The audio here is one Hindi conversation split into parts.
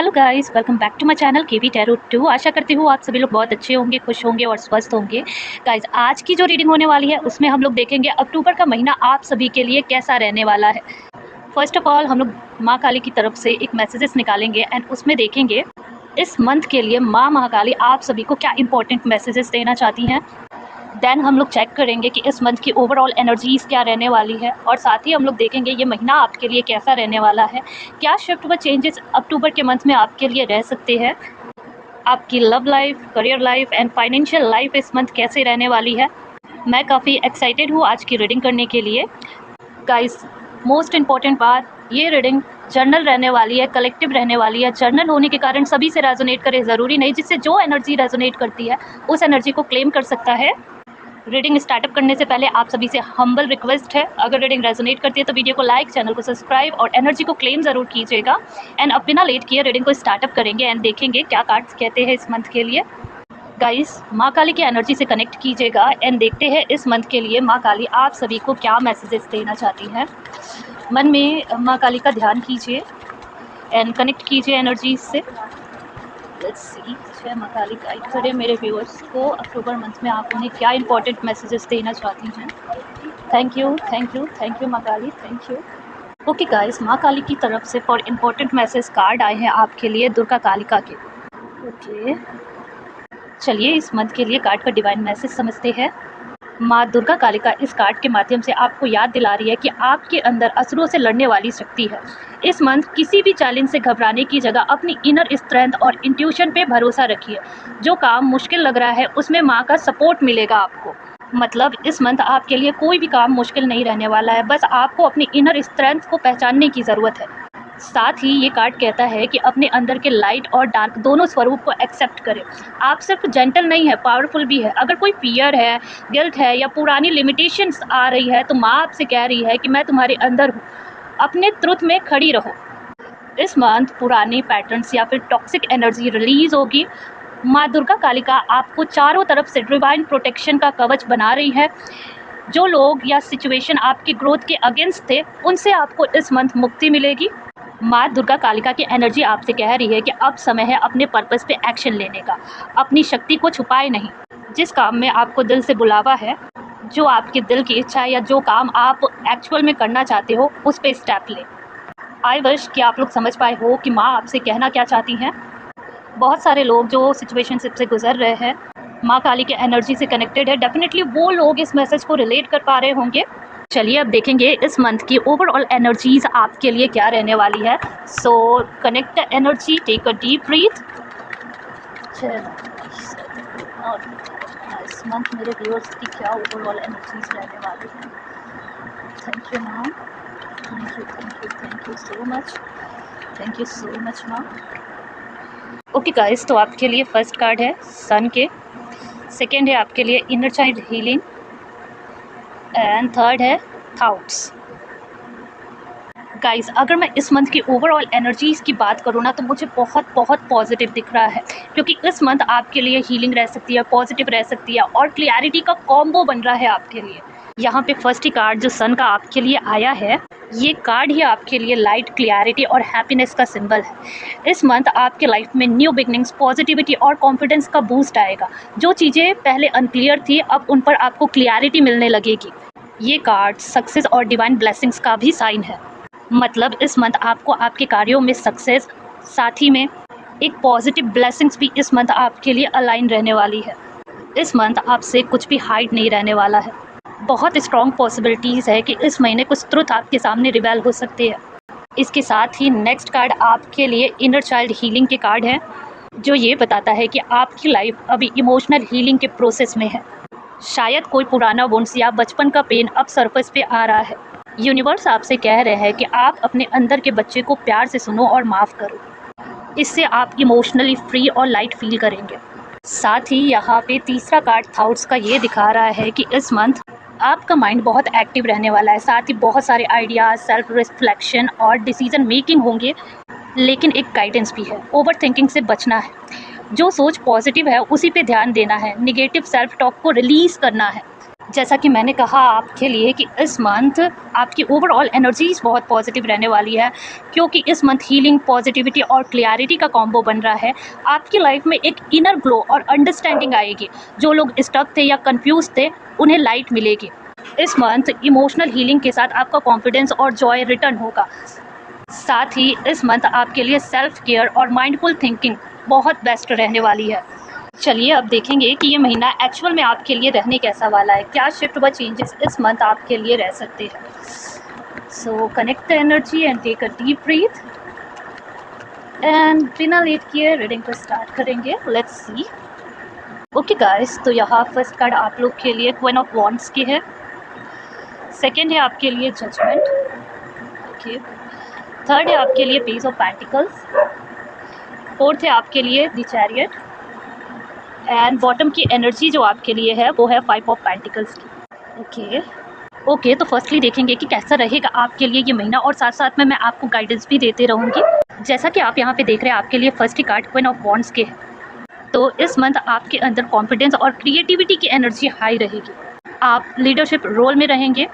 Hello guys, welcome back to my channel KV tarot 2। आशा करती हूँ आप सभी लोग बहुत अच्छे होंगे, खुश होंगे और स्वस्थ होंगे। गाइस, आज की जो रीडिंग होने वाली है उसमें हम लोग देखेंगे अक्टूबर का महीना आप सभी के लिए कैसा रहने वाला है। फर्स्ट ऑफ ऑल हम लोग माँ काली की तरफ से एक मैसेजेस निकालेंगे एंड उसमें देखेंगे इस मंथ के लिए माँ महाकाली आप सभी को क्या इंपॉर्टेंट मैसेजेस देना चाहती हैं। देन हम लोग चेक करेंगे कि इस मंथ की ओवरऑल एनर्जीज़ क्या रहने वाली है और साथ ही हम लोग देखेंगे ये महीना आपके लिए कैसा रहने वाला है, क्या शिफ्ट व चेंजेस अक्टूबर के मंथ में आपके लिए रह सकते हैं, आपकी love life, career life and financial life इस मंथ कैसे रहने वाली है। मैं काफ़ी एक्साइटेड हूँ आज की रीडिंग करने के लिए। गाइस, मोस्ट इम्पॉर्टेंट बात, ये रीडिंग जर्नल रहने वाली है, कलेक्टिव रहने वाली है। जर्नल होने के कारण सभी से रेजोनेट करे ज़रूरी नहीं, जिससे जो एनर्जी रेजोनेट करती है उस एनर्जी को क्लेम कर सकता है। रीडिंग स्टार्टअप करने से पहले आप सभी से हम्बल रिक्वेस्ट है, अगर रीडिंग रेजोनेट करती है तो वीडियो को लाइक, चैनल को सब्सक्राइब और एनर्जी को क्लेम ज़रूर कीजिएगा। एंड अब बिना लेट किए रीडिंग को स्टार्टअप करेंगे एंड देखेंगे क्या कार्ड्स कहते हैं इस मंथ के लिए। गाइस, माँ काली की एनर्जी से कनेक्ट कीजिएगा एंड देखते हैं इस मंथ के लिए माँ काली आप सभी को क्या मैसेजेस देना चाहती हैं। मन में माँ काली का ध्यान कीजिए एंड कनेक्ट कीजिए एनर्जी से। लेट्स सी, जय माँ काली गाइड करें मेरे व्यूअर्स को अक्टूबर मंथ में आप उन्हें क्या इंपॉर्टेंट मैसेजेस देना चाहती हैं। Thank you, thank you, thank you माँ काली, थैंक यू। ओके गाइस, माँ काली की तरफ से फॉर इम्पोर्टेंट मैसेज कार्ड आए हैं आपके लिए दुर्गा कालिका के। ओके, चलिए इस मंथ के लिए कार्ड का डिवाइन मैसेज समझते हैं। माँ दुर्गा कालिका इस कार्ड के माध्यम से आपको याद दिला रही है कि आपके अंदर असुरों से लड़ने वाली शक्ति है। इस मंथ किसी भी चैलेंज से घबराने की जगह अपनी इनर स्ट्रेंथ और इंट्यूशन पे भरोसा रखिए। जो काम मुश्किल लग रहा है उसमें माँ का सपोर्ट मिलेगा आपको। मतलब इस मंथ आपके लिए कोई भी काम मुश्किल नहीं रहने वाला है, बस आपको अपनी इनर स्ट्रेंथ को पहचानने की ज़रूरत है। साथ ही ये कार्ड कहता है कि अपने अंदर के लाइट और डार्क दोनों स्वरूप को एक्सेप्ट करें। आप सिर्फ जेंटल नहीं है, पावरफुल भी है। अगर कोई फियर है, गिल्ट है या पुरानी लिमिटेशंस आ रही है तो माँ आपसे कह रही है कि मैं तुम्हारे अंदर हूँ, अपने ट्रुथ में खड़ी रहो। इस मंथ पुराने पैटर्न्स या फिर टॉक्सिक एनर्जी रिलीज होगी। माँ दुर्गा कालिका आपको चारों तरफ से डिवाइन प्रोटेक्शन का कवच बना रही है। जो लोग या सिचुएशन आपकी ग्रोथ के अगेंस्ट थे उनसे आपको इस मंथ मुक्ति मिलेगी। माँ दुर्गा कालिका की एनर्जी आपसे कह रही है कि अब समय है अपने पर्पस पे एक्शन लेने का। अपनी शक्ति को छुपाए नहीं। जिस काम में आपको दिल से बुलावा है, जो आपके दिल की इच्छा है या जो काम आप एक्चुअल में करना चाहते हो उस पे स्टेप लें। आई विश कि आप लोग समझ पाए हो कि माँ आपसे कहना क्या चाहती हैं। बहुत सारे लोग जो सिचुएशनशिप से गुजर रहे हैं माँ काली के एनर्जी से कनेक्टेड है, डेफिनेटली वो लोग इस मैसेज को रिलेट कर पा रहे होंगे। चलिए अब देखेंगे इस मंथ की ओवरऑल एनर्जीज आपके लिए क्या रहने वाली है। So connect the energy, take a deep breath. और इस मंथ मेरे व्यूअर्स की क्या ओवरऑल एनर्जीज रहने वाली है। Thank you ma'am, thank you, thank you, thank you so much, thank you so much ma'am. Okay guys, तो आपके लिए फर्स्ट कार्ड है सन के, सेकेंड है आपके लिए inner child healing and third है थॉट्स। गाइस, अगर मैं इस मंथ की ओवरऑल एनर्जीज़ की बात करूँ ना तो मुझे बहुत बहुत पॉजिटिव दिख रहा है, क्योंकि इस मंथ आपके लिए हीलिंग रह सकती है, पॉजिटिव रह सकती है और क्लियरिटी का कॉम्बो बन रहा है आपके लिए। यहाँ पे फर्स्ट ही कार्ड जो सन का आपके लिए आया है, ये कार्ड ही आपके लिए लाइट, क्लियरिटी और हैप्पीनेस का सिंबल है। इस मंथ आपके लाइफ में न्यू बिगनिंग्स, पॉजिटिविटी और कॉन्फिडेंस का बूस्ट आएगा। जो चीज़ें पहले अनक्लियर थी अब उन पर आपको क्लियरिटी मिलने लगेगी। ये कार्ड सक्सेस और डिवाइन ब्लेसिंग्स का भी साइन है। मतलब इस मंथ आपको आपके कार्यों में सक्सेस, साथ ही में एक पॉजिटिव ब्लेसिंग्स भी इस मंथ आपके लिए अलाइन रहने वाली है। इस मंथ आपसे कुछ भी हाइड नहीं रहने वाला है। बहुत स्ट्रॉन्ग पॉसिबिलिटीज़ है कि इस महीने कुछ ट्रुथ आपके सामने रिवेल हो सकती है। इसके साथ ही नेक्स्ट कार्ड आपके लिए इनर चाइल्ड हीलिंग के कार्ड है, जो ये बताता है कि आपकी लाइफ अभी इमोशनल हीलिंग के प्रोसेस में है। शायद कोई पुराना वुंड्स या बचपन का पेन अब सरफेस पे आ रहा है। यूनिवर्स आपसे कह रहे हैं कि आप अपने अंदर के बच्चे को प्यार से सुनो और माफ़ करो। इससे आप इमोशनली फ्री और लाइट फील करेंगे। साथ ही यहाँ पे तीसरा कार्ड थॉट्स का ये दिखा रहा है कि इस मंथ आपका माइंड बहुत एक्टिव रहने वाला है। साथ ही बहुत सारे आइडियाज़, सेल्फ रिफ्लेक्शन और डिसीजन मेकिंग होंगे, लेकिन एक गाइडेंस भी है, ओवर थिंकिंग से बचना है। जो सोच पॉजिटिव है उसी पे ध्यान देना है, निगेटिव सेल्फ टॉक को रिलीज़ करना है। जैसा कि मैंने कहा आपके लिए कि इस मंथ आपकी ओवरऑल एनर्जीज बहुत पॉजिटिव रहने वाली है, क्योंकि इस मंथ हीलिंग, पॉजिटिविटी और क्लैरिटी का कॉम्बो बन रहा है। आपकी लाइफ में एक इनर ग्लो और अंडरस्टैंडिंग आएगी। जो लोग स्टक थे या कंफ्यूज थे, उन्हें लाइट मिलेगी। इस मंथ इमोशनल हीलिंग के साथ आपका कॉन्फिडेंस और जॉय रिटर्न होगा। साथ ही इस मंथ आपके लिए सेल्फ केयर और माइंडफुल थिंकिंग बहुत बेस्ट रहने वाली है। चलिए अब देखेंगे कि ये महीना एक्चुअल में आपके लिए रहने कैसा वाला है, क्या शिफ्ट व चेंजेस इस मंथ आपके लिए रह सकते हैं। So connect the energy and take a deep breath and बिना लेट किए रीडिंग को स्टार्ट करेंगे। Let's see. ओके गाइस, तो यहाँ फर्स्ट कार्ड आप लोग के लिए क्वीन ऑफ वॉन्ड्स की है। सेकेंड है आपके लिए जजमेंट। ओके, थर्ड है आपके लिए पेज ऑफ पेंटिकल्स। फोर्थ है आपके लिए द चैरियट एंड बॉटम की एनर्जी जो आपके लिए है वो है 5 ऑफ पेंटिकल्स की। ओके, तो फर्स्टली देखेंगे कि कैसा रहेगा आपके लिए ये महीना, और साथ साथ में मैं आपको गाइडेंस भी देते रहूँगी। जैसा कि आप यहाँ पे देख रहे हैं, आपके लिए first he card queen of wands के है। तो इस मंथ आपके अंदर कॉन्फिडेंस और क्रिएटिविटी की एनर्जी हाई रहेगी। आप लीडरशिप रोल में रहेंगे।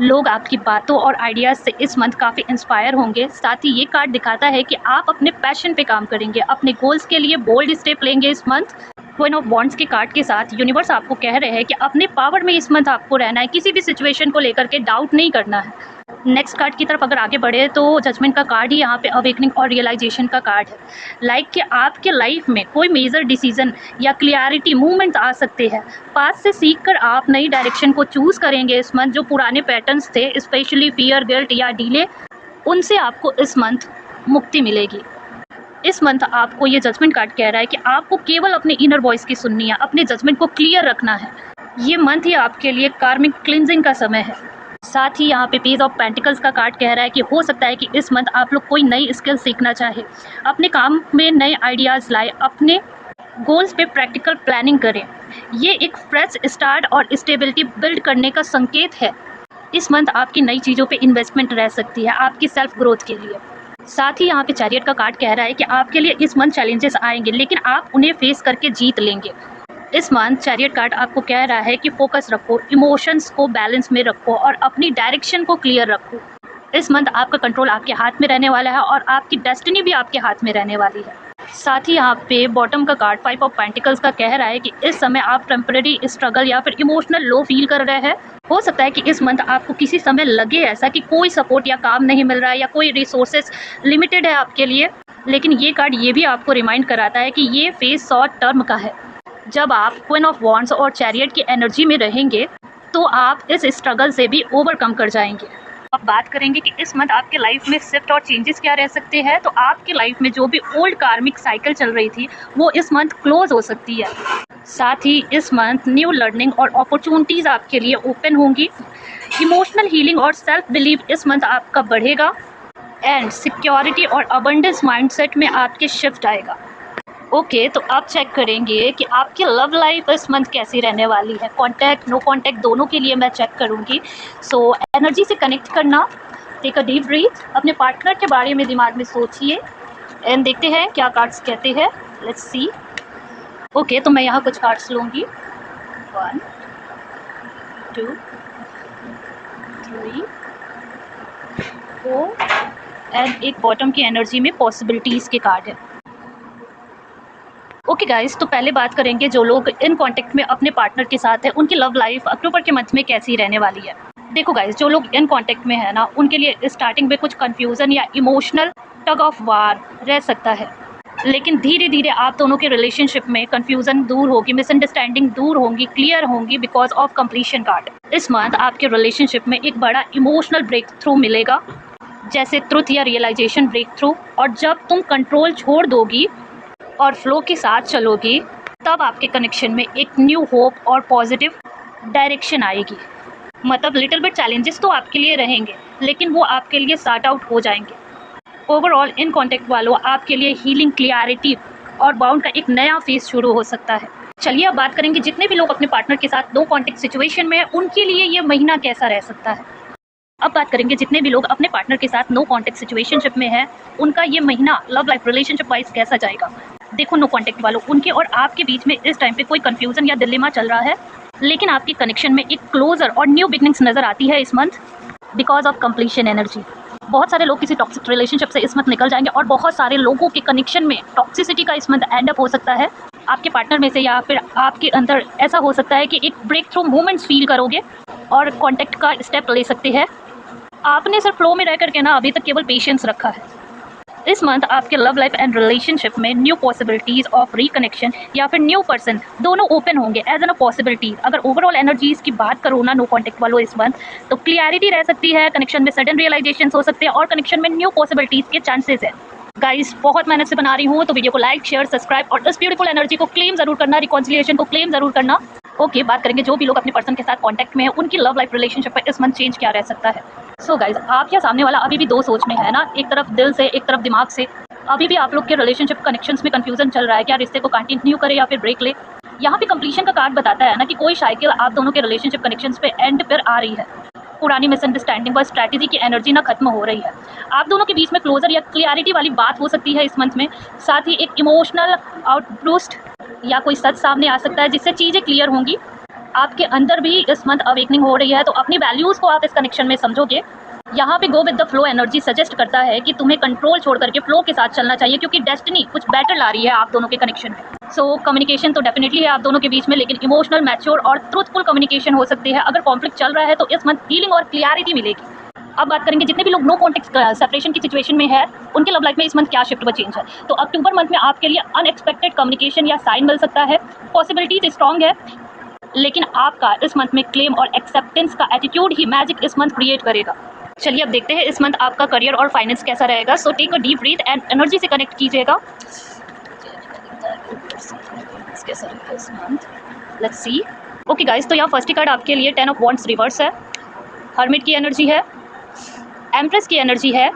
लोग आपकी बातों और आइडियाज़ से इस मंथ काफ़ी इंस्पायर होंगे। साथ ही ये कार्ड दिखाता है कि आप अपने पैशन पे काम करेंगे, अपने गोल्स के लिए बोल्ड स्टेप लेंगे इस मंथ। क्वीन ऑफ वॉन्ड्स के कार्ड के साथ यूनिवर्स आपको कह रहे हैं कि अपने पावर में इस मंथ आपको रहना है, किसी भी सिचुएशन को लेकर के डाउट नहीं करना है। नेक्स्ट कार्ड की तरफ अगर आगे बढ़े तो जजमेंट का कार्ड ही यहाँ पे अवेकनिंग और रियलाइजेशन का कार्ड है। लाइक कि आपके लाइफ में कोई मेजर डिसीजन या क्लियरिटी मूवमेंट आ सकते हैं। पास से सीख कर आप नई डायरेक्शन को चूज़ करेंगे इस मंथ। जो पुराने पैटर्न्स थे, स्पेशली फियर, गिल्ट या डिले, उनसे आपको इस मंथ मुक्ति मिलेगी। इस मंथ आपको ये जजमेंट कार्ड कह रहा है कि आपको केवल अपने इनर वॉइस की सुननी है, अपने जजमेंट को क्लियर रखना है। ये मंथ ही आपके लिए कार्मिक क्लिनजिंग का समय है। साथ ही यहाँ पे पेज ऑफ पेंटिकल्स का कार्ड कह रहा है कि हो सकता है कि इस मंथ आप लोग कोई नई स्किल सीखना चाहे, अपने काम में नए आइडियाज़ लाए, अपने गोल्स पे प्रैक्टिकल प्लानिंग करें। ये एक फ्रेश स्टार्ट और स्टेबिलिटी बिल्ड करने का संकेत है। इस मंथ आपकी नई चीज़ों पे इन्वेस्टमेंट रह सकती है आपकी सेल्फ ग्रोथ के लिए। साथ ही यहाँ पे चैरियट का कार्ड कह रहा है कि आपके लिए इस मंथ चैलेंजेस आएंगे, लेकिन आप उन्हें फेस करके जीत लेंगे। इस मंथ चैरियट कार्ड आपको कह रहा है कि फोकस रखो, इमोशंस को बैलेंस में रखो और अपनी डायरेक्शन को क्लियर रखो। इस मंथ आपका कंट्रोल आपके हाथ में रहने वाला है और आपकी डेस्टिनी भी आपके हाथ में रहने वाली है। साथ ही यहाँ पे बॉटम का कार्ड 5 ऑफ पेंटिकल्स का कह रहा है कि इस समय आप टेम्परेरी स्ट्रगल या फिर इमोशनल लो फील कर रहे हैं। हो सकता है कि इस मंथ आपको किसी समय लगे ऐसा कि कोई सपोर्ट या काम नहीं मिल रहा है या कोई रिसोर्सेज लिमिटेड है आपके लिए, लेकिन ये कार्ड ये भी आपको रिमाइंड कराता है कि ये फेज शॉर्ट टर्म का है। जब आप क्वीन ऑफ वॉन्ड्स और चैरियट की एनर्जी में रहेंगे तो आप इस स्ट्रगल से भी ओवरकम कर जाएंगे। अब बात करेंगे कि इस मंथ आपके लाइफ में शिफ्ट और चेंजेस क्या रह सकते हैं। तो आपकी लाइफ में जो भी ओल्ड कार्मिक साइकिल चल रही थी वो इस मंथ क्लोज हो सकती है। साथ ही इस मंथ न्यू लर्निंग और अपॉर्चुनिटीज़ आपके लिए ओपन होंगी। इमोशनल हीलिंग और सेल्फ बिलीव इस मंथ आपका बढ़ेगा एंड सिक्योरिटी और अबंडेंस माइंडसेट में आपके शिफ्ट आएगा। ओके, तो आप चेक करेंगे कि आपकी लव लाइफ इस मंथ कैसी रहने वाली है। कॉन्टैक्ट, नो कॉन्टैक्ट दोनों के लिए मैं चेक करूँगी। सो एनर्जी से कनेक्ट करना, टेक अ डीप ब्रीथ, अपने पार्टनर के बारे में दिमाग में सोचिए एंड देखते हैं क्या कार्ड्स कहते हैं। Let's see. ओके, तो मैं यहाँ कुछ कार्ड्स लूँगी। 1 2 3 4 एंड एक बॉटम की एनर्जी में पॉसिबिलिटीज़ के कार्ड है। ओके गाइस, तो पहले बात करेंगे जो लोग इन कांटेक्ट में अपने पार्टनर के साथ हैं, उनकी लव लाइफ अक्टूबर के मंथ में कैसी रहने वाली है। देखो गाइस, जो लोग इन कांटेक्ट में है ना, उनके लिए स्टार्टिंग में कुछ कंफ्यूजन या इमोशनल टग ऑफ वार रह सकता है, लेकिन धीरे धीरे आप दोनों के रिलेशनशिप में कंफ्यूजन दूर होगी, मिसअंडरस्टैंडिंग दूर होंगी, क्लियर होंगी बिकॉज ऑफ कंप्लीशन कार्ड। इस मंथ आपके रिलेशनशिप में एक बड़ा इमोशनल ब्रेक थ्रू मिलेगा, जैसे ट्रुथ या रियलाइजेशन ब्रेक थ्रू। और जब तुम कंट्रोल छोड़ दोगी और फ्लो के साथ चलोगी, तब आपके कनेक्शन में एक न्यू होप और पॉजिटिव डायरेक्शन आएगी। मतलब लिटिल बिट चैलेंजेस तो आपके लिए रहेंगे, लेकिन वो आपके लिए सॉर्ट आउट हो जाएंगे। ओवरऑल इन कॉन्टेक्ट वालों आपके लिए हीलिंग, क्लियरिटी और बाउंड का एक नया फेज शुरू हो सकता है। चलिए अब बात करेंगे जितने भी लोग अपने पार्टनर के साथ नो कॉन्टेक्ट सिचुएशन में हैं, उनके लिए ये महीना कैसा रह सकता है। अब बात करेंगे जितने भी लोग अपने पार्टनर के साथ नो कॉन्टेक्ट सिचुएशनशिप में हैं, उनका ये महीना लव लाइफ रिलेशनशिप वाइज कैसा जाएगा। देखो नो कॉन्टेक्ट वालों, उनके और आपके बीच में इस टाइम पे कोई कंफ्यूजन या डिलेमा चल रहा है, लेकिन आपके कनेक्शन में एक क्लोजर और न्यू बिगनिंग्स नज़र आती है इस month because of completion energy. बहुत सारे लोग किसी टॉक्सिक रिलेशनशिप से इस मंथ निकल जाएंगे और बहुत सारे लोगों के कनेक्शन में टॉक्सिसिटी का इस मंथ एंड अप हो सकता है। आपके पार्टनर में से या फिर आपके अंदर ऐसा हो सकता है कि एक ब्रेक थ्रू मोमेंट्स फील करोगे और कॉन्टैक्ट का स्टेप ले सकते हैं। आपने सिर्फ फ्लो में रह करके ना अभी तक केवल पेशेंस रखा है। इस मंथ आपके लव लाइफ एंड रिलेशनशिप में न्यू पॉसिबिलिटीज़ ऑफ रिकनेक्शन या फिर न्यू पर्सन दोनों ओपन होंगे एज एन अ पॉसिबिलिटी। अगर ओवरऑल एनर्जीज की बात करूँ ना नो कॉन्टैक्ट वालों इस मंथ, तो क्लियरिटी रह सकती है, कनेक्शन में सडन रियलाइजेशन हो सकते हैं और कनेक्शन में न्यू पॉसिबिलिटीज़ के चांसेस है। गाइस बहुत मेहनत से बना रही हूँ, तो वीडियो को लाइक शेयर सब्सक्राइब और इस ब्यूटीफुल एनर्जी को क्लेम जरूर करना, रिकॉन्सिलिएशन को क्लेम जरूर करना। ओके, बात करेंगे जो भी लोग अपने पर्सन के साथ कांटेक्ट में है उनकी लव लाइफ रिलेशनशिप पर इस मंथ चेंज क्या रह सकता है। सो गाइज, आप या सामने वाला अभी भी दो सोच में है ना, एक तरफ दिल से एक तरफ दिमाग से। अभी भी आप लोग के रिलेशनशिप कनेक्शंस में कंफ्यूजन चल रहा है, क्या रिश्ते को कंटिन्यू करे या फिर ब्रेक ले। यहाँ पे कंप्लीशन का कार्ड बताता है ना कि कोई साइकिल आप दोनों के रिलेशनशिप कनेक्शंस पे एंड पर आ रही है। पुरानी मिसअंडरस्टैंडिंग व स्ट्रैटेजी की एनर्जी ना खत्म हो रही है। आप दोनों के बीच में क्लोजर या क्लियरिटी वाली बात हो सकती है इस मंथ में। साथ ही एक इमोशनल आउटबूस्ट या कोई सच सामने आ सकता है जिससे चीज़ें क्लियर होंगी। आपके अंदर भी इस मंथ अवेकनिंग हो रही है, तो अपनी वैल्यूज़ को आप इस कनेक्शन में समझोगे। यहाँ पे go with the flow energy suggest करता है कि तुम्हें कंट्रोल छोड़ करके फ्लो के साथ चलना चाहिए, क्योंकि डेस्टिनी कुछ बेटर ला रही है आप दोनों के कनेक्शन में। सो कम्युनिकेशन तो डेफिनेटली है आप दोनों के बीच में, लेकिन इमोशनल, मैच्योर और ट्रूथफुल कम्युनिकेशन हो सकती है। अगर कॉन्फ्लिक्ट चल रहा है तो इस मंथ हीलिंग और क्लियरिटी मिलेगी। अब बात करेंगे जितने भी लोग नो कॉन्टेक्ट सेपरेशन की सिचुएशन में है उनके लव लाइफ में इस मंथ क्या शिफ्ट व चेंज है। तो अक्टूबर मंथ में आपके लिए अनएक्सपेक्टेड कम्युनिकेशन या साइन मिल सकता है। पॉसिबिलिटीज स्ट्रॉन्ग है, लेकिन आपका इस मंथ में क्लेम और एक्सेप्टेंस का एटीट्यूड ही मैजिक इस मंथ क्रिएट करेगा। चलिए अब देखते हैं इस मंथ आपका करियर और फाइनेंस कैसा रहेगा। So take a deep breath and energy से कनेक्ट कीजिएगा। कैसा रहेगा इस month, let's see. Okay guys, तो यहाँ फर्स्ट कार्ड आपके लिए 10 ऑफ वॉन्ड्स रिवर्स है, हर्मिट की एनर्जी है, एम्प्रेस की एनर्जी है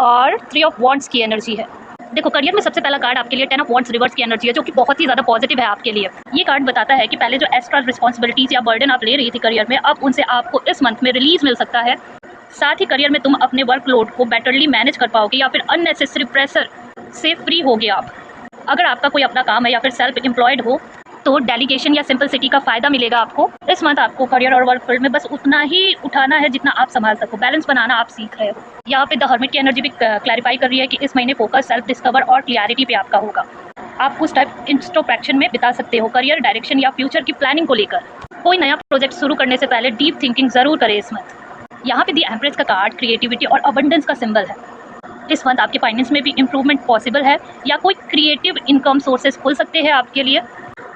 और 3 ऑफ वॉन्ड्स की एनर्जी है। देखो, करियर में सबसे पहला कार्ड आपके लिए 10 ऑफ वॉन्ड्स रिवर्स की एनर्जी है, जो कि बहुत ही ज़्यादा पॉजिटिव है आपके लिए। ये कार्ड बताता है कि पहले जो एक्स्ट्रा रिस्पॉन्सिबिलिटीज़ या बर्डन आप ले रही थी करियर में, अब उनसे आपको इस मंथ में रिलीज मिल सकता है। साथ ही करियर में तुम अपने वर्कलोड को बेटरली मैनेज कर पाओगे या फिर अननेसेसरी प्रेशर से फ्री होगे आप। अगर आपका कोई अपना काम है या फिर सेल्फ एम्प्लॉयड हो तो डेलीगेशन या सिंपलिसिटी का फ़ायदा मिलेगा आपको। इस मंथ आपको करियर और वर्क फील्ड में बस उतना ही उठाना है जितना आप संभाल सको। बैलेंस बनाना आप सीख रहे हो। यहाँ पे द हर्मिट की एनर्जी भी क्लैरिफाई कर रही है कि इस महीने फोकस सेल्फ डिस्कवर और क्लियरिटी पे आपका होगा। आप कुछ टाइप इंट्रोस्पेक्शन में बिता सकते हो करियर डायरेक्शन या फ्यूचर की प्लानिंग को लेकर। कोई नया प्रोजेक्ट शुरू करने से पहले डीप थिंकिंग ज़रूर करें इस मंथ। यहाँ पे दी एम्प्रेस का कार्ड क्रिएटिविटी और अबंडेंस का सिंबल है। इस मंथ आपके फाइनेंस में भी इंप्रूवमेंट पॉसिबल है या कोई क्रिएटिव इनकम सोर्सेज खुल सकते हैं आपके लिए।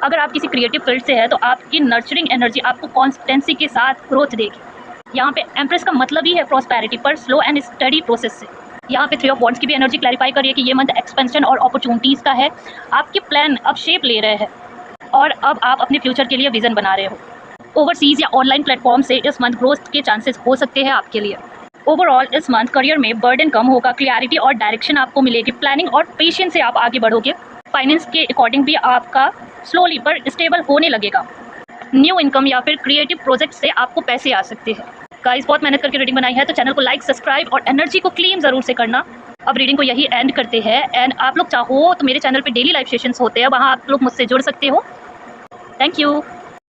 अगर आप किसी क्रिएटिव फील्ड से है तो आपकी नर्चरिंग एनर्जी आपको कॉन्सिस्टेंसी के साथ ग्रोथ देगी। यहाँ पे एम्प्रेस का मतलब ही है प्रॉस्पेरिटी, पर स्लो एंड स्टडी प्रोसेस से। यहाँ पे 3 ऑफ वॉन्ड्स की भी एनर्जी क्लैरिफाई करिए कि ये मंथ एक्सपेंशन और अपॉर्चुनिटीज़ का है। आपके प्लान अब शेप ले रहे हैं और अब आप अपने फ्यूचर के लिए विजन बना रहे हो। ओवरसीज या ऑनलाइन प्लेटफॉर्म से इस मंथ ग्रोथ के चांसेस हो सकते हैं आपके लिए। ओवरऑल इस मंथ करियर में बर्डन कम होगा, क्लियरिटी और डायरेक्शन आपको मिलेगी, प्लानिंग और पेशेंस से आप आगे बढ़ोगे। फाइनेंस के अकॉर्डिंग भी आपका स्लोली पर स्टेबल होने लगेगा। न्यू इनकम या फिर क्रिएटिव प्रोजेक्ट से आपको पैसे आ सकते हैं। गाइस बहुत मेहनत करके रीडिंग बनाई है, तो चैनल को लाइक सब्सक्राइब और एनर्जी को क्लेम ज़रूर से करना। अब रीडिंग को यही एंड करते हैं। एंड आप लोग चाहो तो मेरे चैनल पे डेली लाइव सेशंस होते हैं, वहाँ आप लोग मुझसे जुड़ सकते हो। Thank you.